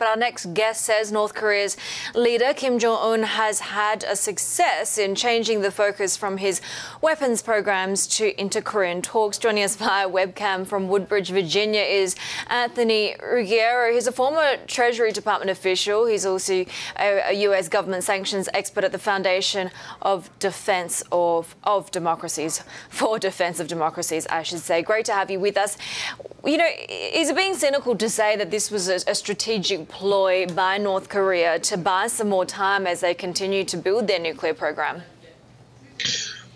but our next guest says North Korea's leader Kim Jong-un has had a success in changing the focus from his weapons programs to inter-Korean talks. Joining us via webcam from Woodbridge, Virginia is Anthony Ruggiero. He's a former Treasury Department official. He's also a U.S. government sanctions expert at the Foundation of Defense of Democracies, for Defense of Democracies, I should say. Great to have you with us. You know, is it being cynical to say that this was a strategic ploy by North Korea to buy some more time as they continue to build their nuclear program?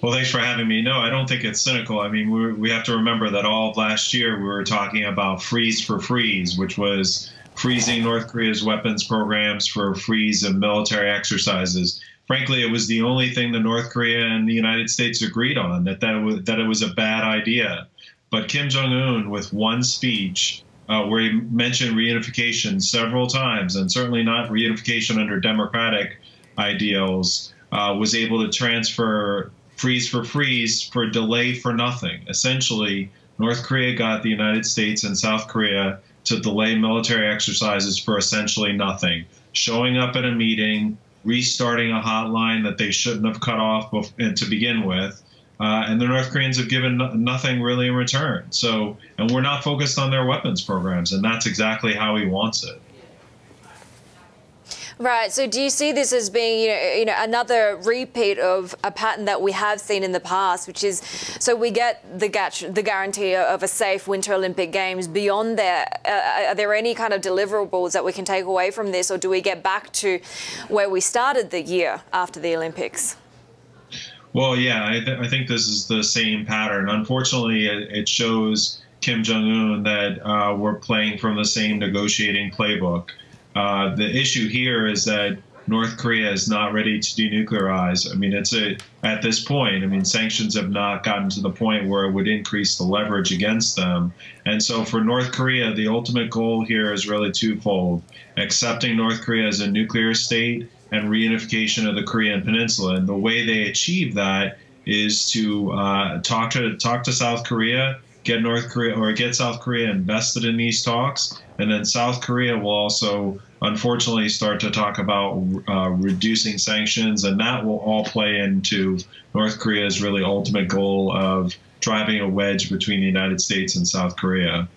Well, thanks for having me. No, I don't think it's cynical. I mean, we have to remember that all of last year we were talking about freeze for freeze, which was freezing North Korea's weapons programs for freeze of military exercises. Frankly, it was the only thing that North Korea and the United States agreed on, that it was a bad idea. But Kim Jong-un, with one speech where he mentioned reunification several times, and certainly not reunification under democratic ideals, was able to transfer freeze for delay for nothing. Essentially, North Korea got the United States and South Korea to delay military exercises for essentially nothing. Showing up at a meeting, restarting a hotline that they shouldn't have cut off to begin with. And the North Koreans have given nothing really in return. So, and we're not focused on their weapons programs, and that's exactly how he wants it. Right. So do you see this as being, you know, another repeat of a pattern that we have seen in the past, which is, so we get the guarantee of a safe Winter Olympic Games. Beyond that, are there any kind of deliverables that we can take away from this, or do we get back to where we started the year after the Olympics? Well, yeah, I think this is the same pattern. Unfortunately, it shows Kim Jong-un that we're playing from the same negotiating playbook. The issue here is that North Korea is not ready to denuclearize. I mean, at this point, I mean, sanctions have not gotten to the point where it would increase the leverage against them. And so for North Korea, the ultimate goal here is really twofold: accepting North Korea as a nuclear state and reunification of the Korean Peninsula. And the way they achieve that is to talk to South Korea, get North Korea or get South Korea invested in these talks, and then South Korea will also, unfortunately, start to talk about reducing sanctions, and that will all play into North Korea's really ultimate goal of driving a wedge between the United States and South Korea.